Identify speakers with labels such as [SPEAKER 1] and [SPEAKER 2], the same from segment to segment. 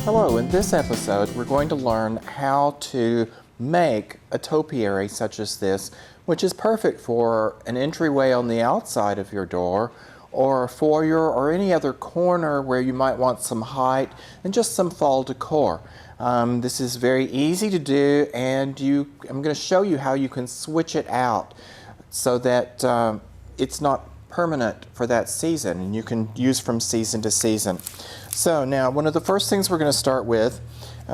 [SPEAKER 1] Hello, in this episode we're going to learn how to make a topiary such as this, which is perfect for an entryway on the outside of your door, or a foyer, or any other corner where you might want some height and just some fall decor. This is very easy to do, and I'm going to show you how you can switch it out so that it's not permanent for that season, and you can use from season to season. So now, one of the first things we're going to start with,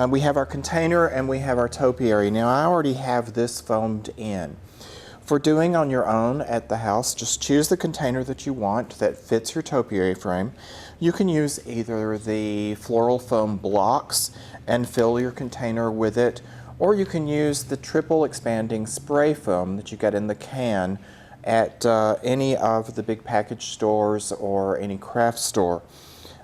[SPEAKER 1] we have our container and we have our topiary. Now, I already have this foamed in. For doing on your own at the house, just choose the container that you want that fits your topiary frame. You can use either the floral foam blocks and fill your container with it, or you can use the triple expanding spray foam that you get in the can at any of the big package stores or any craft store.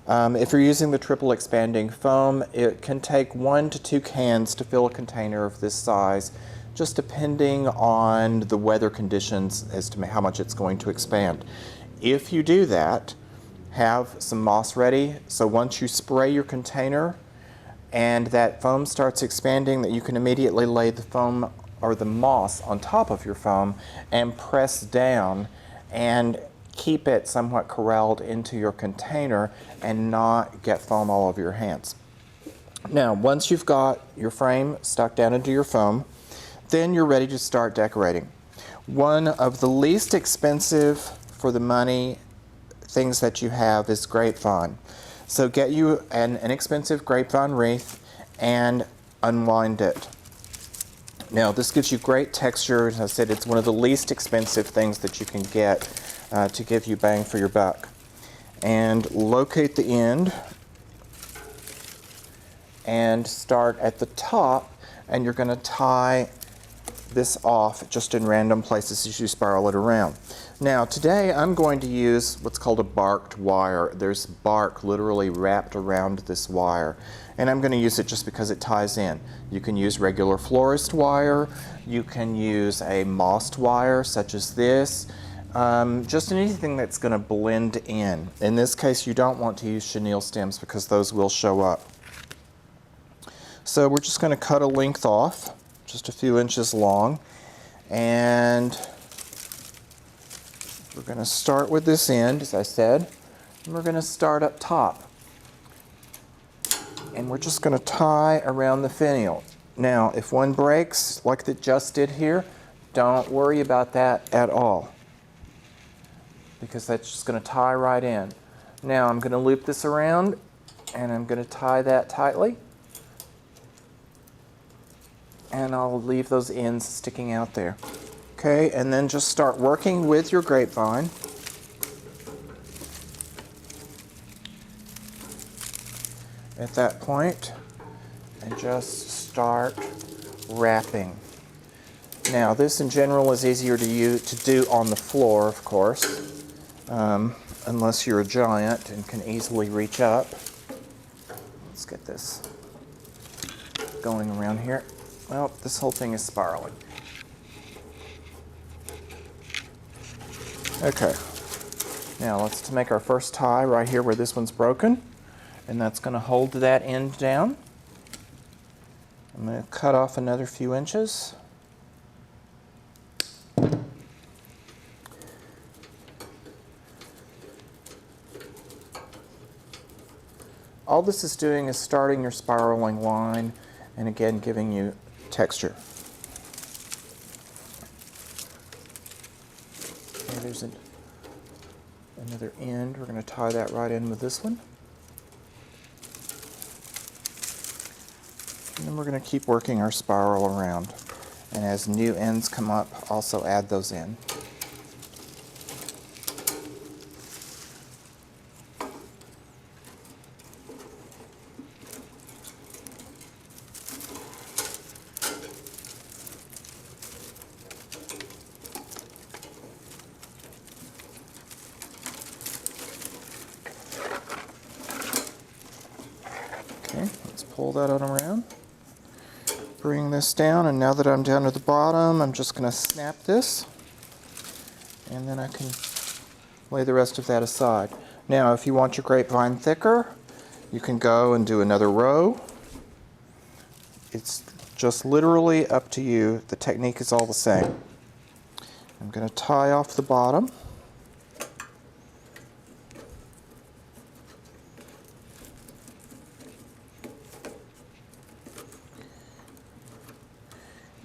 [SPEAKER 1] If you're using the triple expanding foam, it can take 1 to 2 cans to fill a container of this size, just depending on the weather conditions as to how much it's going to expand. If you do that, have some moss ready, so once you spray your container and that foam starts expanding, that you can immediately lay the foam or the moss on top of your foam and press down and keep it somewhat corralled into your container and not get foam all over your hands. Now, once you've got your frame stuck down into your foam, then you're ready to start decorating. One of the least expensive for the money things that you have is grapevine. So get you an inexpensive grapevine wreath and unwind it. Now, this gives you great texture. As I said, it's one of the least expensive things that you can get to give you bang for your buck. And locate the end and start at the top, and you're going to tie this off just in random places as you spiral it around. Now, today I'm going to use what's called a barked wire. There's bark literally wrapped around this wire, and I'm going to use it just because it ties in. You can use regular florist wire, you can use a mossed wire such as this, just anything that's going to blend in. In this case, you don't want to use chenille stems because those will show up. So we're just going to cut a length off, just a few inches long, and we're going to start with this end, as I said, and we're going to start up top. And we're just going to tie around the finial. Now, if one breaks, like it just did here, don't worry about that at all, because that's just going to tie right in. Now, I'm going to loop this around, and I'm going to tie that tightly. And I'll leave those ends sticking out there. Okay, and then just start working with your grapevine. At that point, and just start wrapping. Now, this in general is easier to do on the floor, of course, unless you're a giant and can easily reach up. Let's get this going around here. Well, this whole thing is spiraling. Okay, now let's make our first tie right here where this one's broken, and that's going to hold that end down. I'm going to cut off another few inches. All this is doing is starting your spiraling line and again giving you texture. Okay, there's another end. We're going to tie that right in with this one. And then we're going to keep working our spiral around. And as new ends come up, also add those in. Okay, let's pull that on around. Bring this down, and now that I'm down to the bottom, I'm just going to snap this, and then I can lay the rest of that aside. Now, if you want your grapevine thicker, You can go and do another row. It's just literally up to you. The technique is all the same. I'm going to tie off the bottom.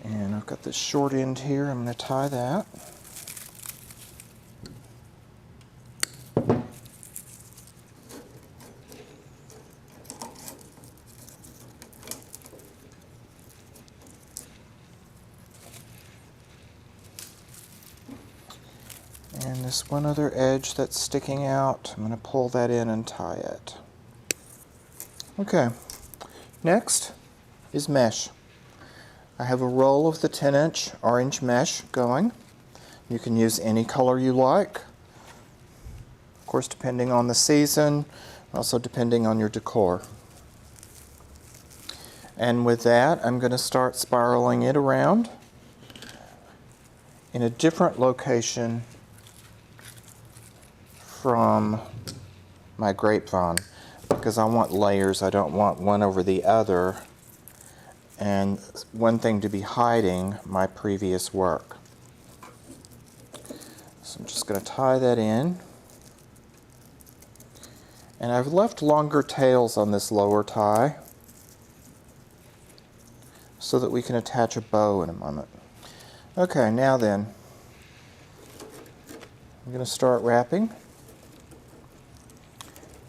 [SPEAKER 1] And I've got this short end here. I'm going to tie that. And this one other edge that's sticking out, I'm going to pull that in and tie it. Okay, next is mesh. I have a roll of the 10-inch orange mesh going. You can use any color you like. Of course, depending on the season, also depending on your decor. And with that, I'm going to start spiraling it around in a different location from my grapevine, because I want layers. I don't want one over the other, and one thing to be hiding my previous work. So I'm just going to tie that in. And I've left longer tails on this lower tie so that we can attach a bow in a moment. Okay, now then, I'm going to start wrapping.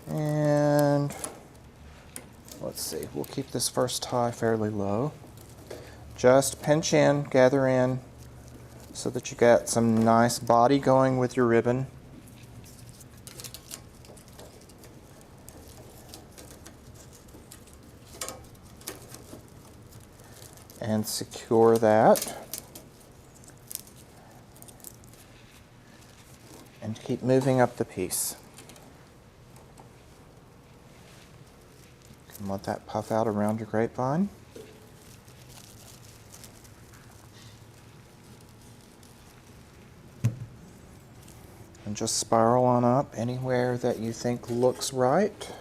[SPEAKER 1] And let's see, we'll keep this first tie fairly low. Just pinch in, gather in, so that you got some nice body going with your ribbon. And secure that. And keep moving up the piece. And let that puff out around your grapevine. And just spiral on up anywhere that you think looks right.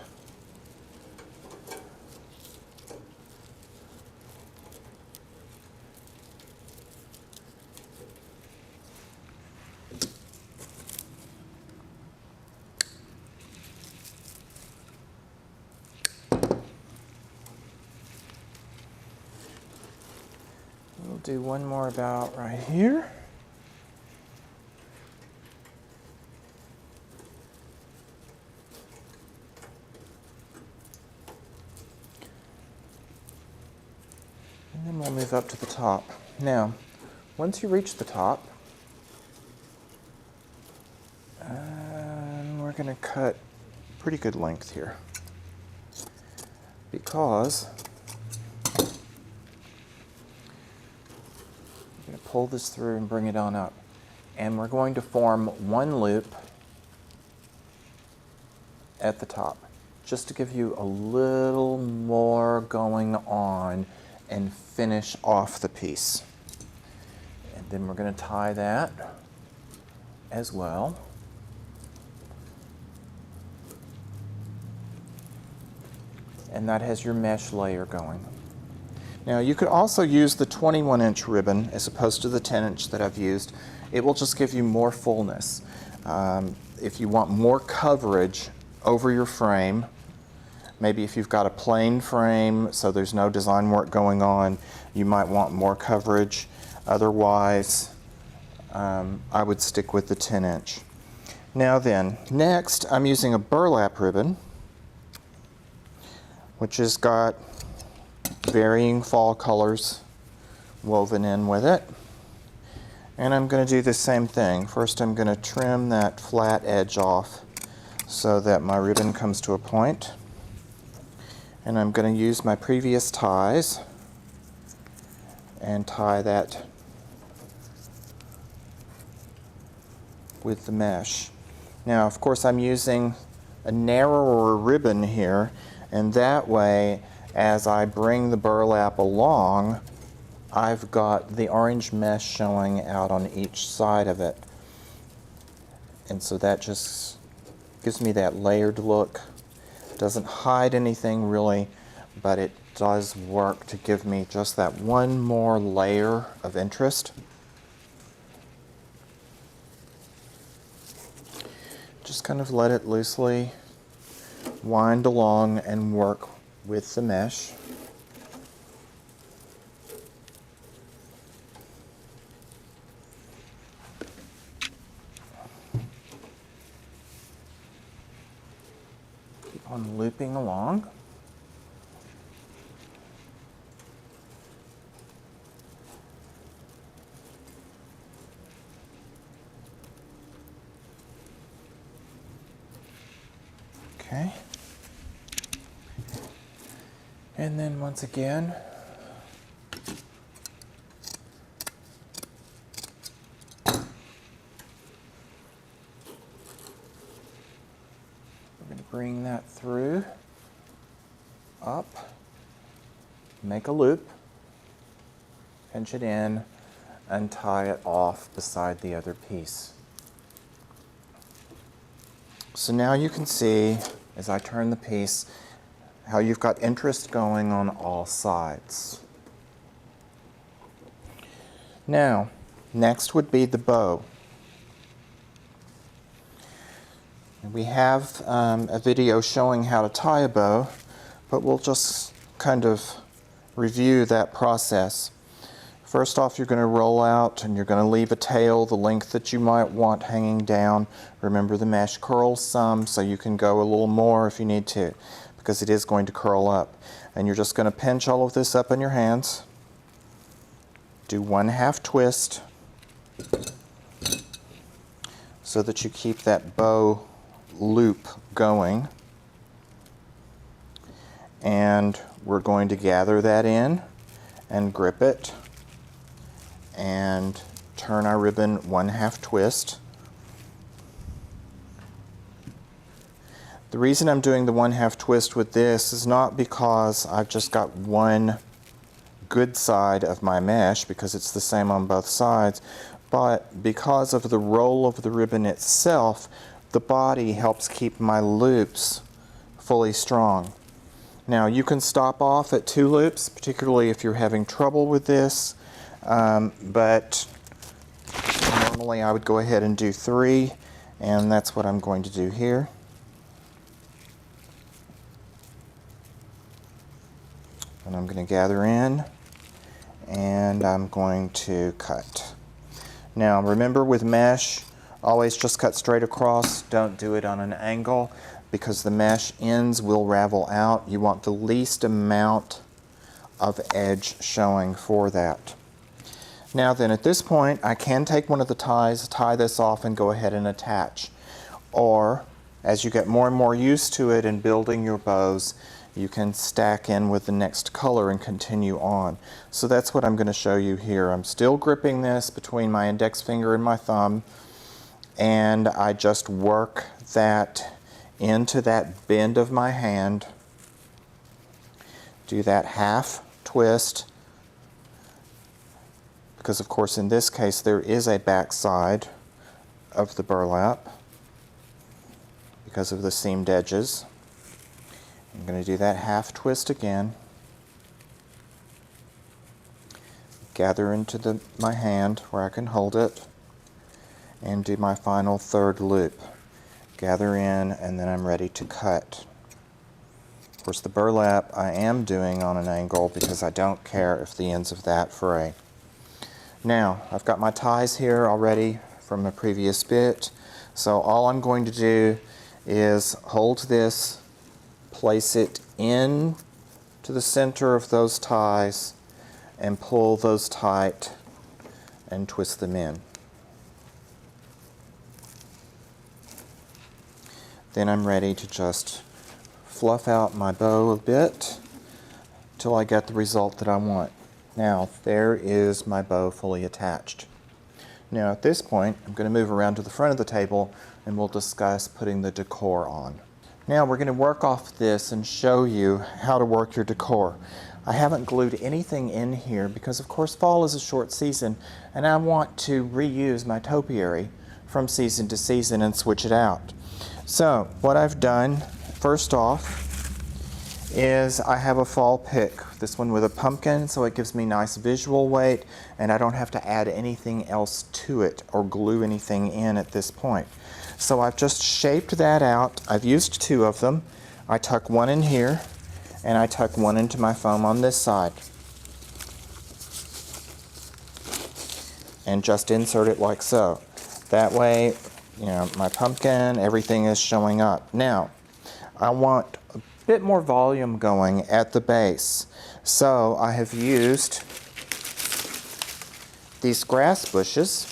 [SPEAKER 1] We'll do one more about right here. And then we'll move up to the top. Now, once you reach the top, we're going to cut pretty good length here, because pull this through and bring it on up. And we're going to form one loop at the top, just to give you a little more going on and finish off the piece. And then we're going to tie that as well. And that has your mesh layer going. Now you could also use the 21-inch ribbon as opposed to the 10-inch that I've used. It will just give you more fullness. If you want more coverage over your frame, maybe if you've got a plain frame so there's no design work going on, you might want more coverage. Otherwise, I would stick with the 10-inch. Now then, next I'm using a burlap ribbon, which has got varying fall colors woven in with it. And I'm going to do the same thing. First I'm going to trim that flat edge off so that my ribbon comes to a point. And I'm going to use my previous ties and tie that with the mesh. Now, of course, I'm using a narrower ribbon here, and that way, as I bring the burlap along, I've got the orange mesh showing out on each side of it. And so that just gives me that layered look Doesn't hide anything really, but it does work to give me just that one more layer of interest. Just kind of let it loosely wind along and work with the mesh. Keep on looping along. Okay. And then once again, we're going to bring that through, up, make a loop, pinch it in, and tie it off beside the other piece. So now you can see, as I turn the piece, how you've got interest going on all sides. Now, next would be the bow. We have a video showing how to tie a bow, but we'll just kind of review that process. First off, you're going to roll out and you're going to leave a tail the length that you might want hanging down. Remember, the mesh curls some, so you can go a little more if you need to, because it is going to curl up. And you're just going to pinch all of this up in your hands. Do 1/2 twist so that you keep that bow loop going. And we're going to gather that in and grip it and turn our ribbon 1/2 twist. The reason I'm doing the 1/2 twist with this is not because I've just got one good side of my mesh, because it's the same on both sides, but because of the roll of the ribbon itself, the body helps keep my loops fully strong. Now you can stop off at 2 loops, particularly if you're having trouble with this, but normally I would go ahead and do 3, and that's what I'm going to do here. And I'm going to gather in, and I'm going to cut. Now remember, with mesh, always just cut straight across. Don't do it on an angle, because the mesh ends will ravel out. You want the least amount of edge showing for that. Now then, at this point, I can take one of the ties, tie this off, and go ahead and attach. Or, as you get more and more used to it and building your bows, you can stack in with the next color and continue on. So that's what I'm going to show you here. I'm still gripping this between my index finger and my thumb, and I just work that into that bend of my hand. Do that 1/2 twist, because of course in this case there is a back side of the burlap because of the seamed edges. I'm going to do that 1/2 twist again, gather into my hand where I can hold it, and do my final 3rd loop. Gather in, and then I'm ready to cut. Of course, the burlap I am doing on an angle because I don't care if the ends of that fray. Now, I've got my ties here already from a previous bit, so all I'm going to do is hold this, place it in to the center of those ties, and pull those tight and twist them in. Then I'm ready to just fluff out my bow a bit till I get the result that I want. Now, there is my bow fully attached. Now at this point, I'm going to move around to the front of the table and we'll discuss putting the decor on. Now we're going to work off this and show you how to work your decor. I haven't glued anything in here because of course fall is a short season and I want to reuse my topiary from season to season and switch it out. So what I've done, first off, is I have a fall pick. This one with a pumpkin, so it gives me nice visual weight, and I don't have to add anything else to it or glue anything in at this point. So I've just shaped that out. I've used 2 of them. I tuck one in here, and I tuck one into my foam on this side. And just insert it like so. That way, you know, my pumpkin, everything is showing up. Now, I want a bit more volume going at the base. So I have used these grass bushes,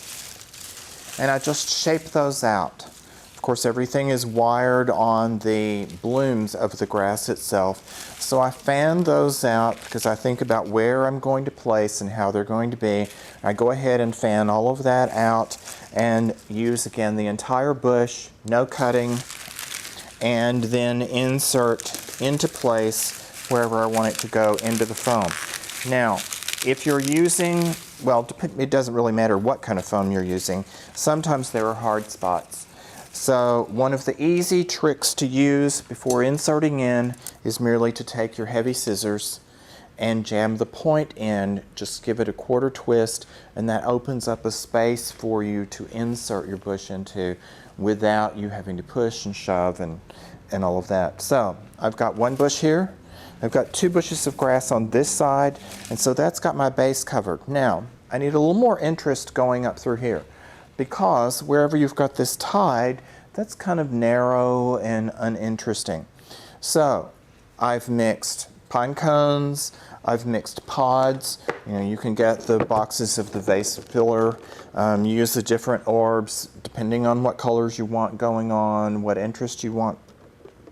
[SPEAKER 1] and I just shape those out. Of course, everything is wired on the blooms of the grass itself. So I fan those out because I think about where I'm going to place and how they're going to be. I go ahead and fan all of that out and use again the entire bush, no cutting, and then insert into place wherever I want it to go into the foam. Now, if you're using, well, it doesn't really matter what kind of foam you're using. Sometimes there are hard spots. So one of the easy tricks to use before inserting in is merely to take your heavy scissors and jam the point in. Just give it a quarter twist, and that opens up a space for you to insert your bush into without you having to push and shove and all of that. So I've got one bush here. I've got 2 bushes of grass on this side, and so that's got my base covered. Now, I need a little more interest going up through here, because wherever you've got this tied, that's kind of narrow and uninteresting. So I've mixed pine cones, I've mixed pods. You know, you can get the boxes of the vase filler. Use the different orbs depending on what colors you want going on, what interest you want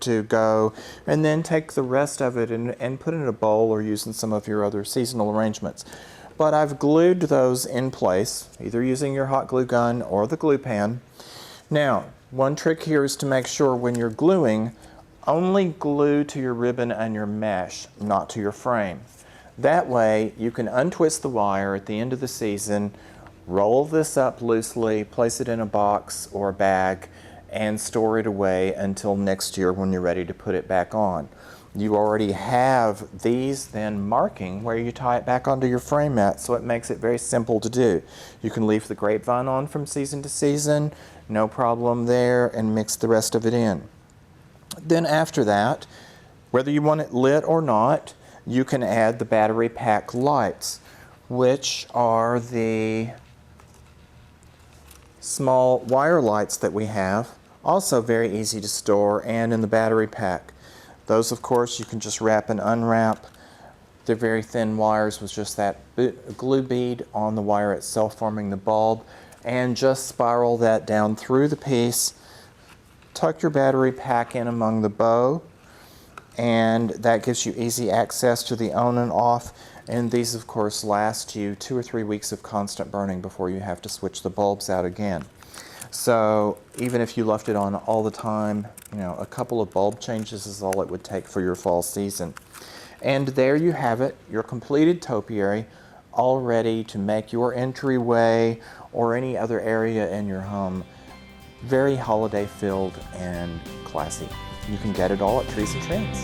[SPEAKER 1] to go, and then take the rest of it and put it in a bowl or use in some of your other seasonal arrangements. But I've glued those in place, either using your hot glue gun or the glue pan. Now, one trick here is to make sure when you're gluing, only glue to your ribbon and your mesh, not to your frame. That way, you can untwist the wire at the end of the season, roll this up loosely, place it in a box or a bag, and store it away until next year when you're ready to put it back on. You already have these then marking where you tie it back onto your frame mat, so it makes it very simple to do. You can leave the grapevine on from season to season, no problem there, and mix the rest of it in. Then after that, whether you want it lit or not, you can add the battery pack lights, which are the small wire lights that we have. Also very easy to store and in the battery pack. Those, of course, you can just wrap and unwrap. They're very thin wires with just that glue bead on the wire itself forming the bulb, and just spiral that down through the piece. Tuck your battery pack in among the bow, and that gives you easy access to the on and off. And these, of course, last you 2 or 3 weeks of constant burning before you have to switch the bulbs out again. So even if you left it on all the time, you know, a couple of bulb changes is all it would take for your fall season. And there you have it, your completed topiary, all ready to make your entryway or any other area in your home very holiday filled and classy. You can get it all at Trees and Trends.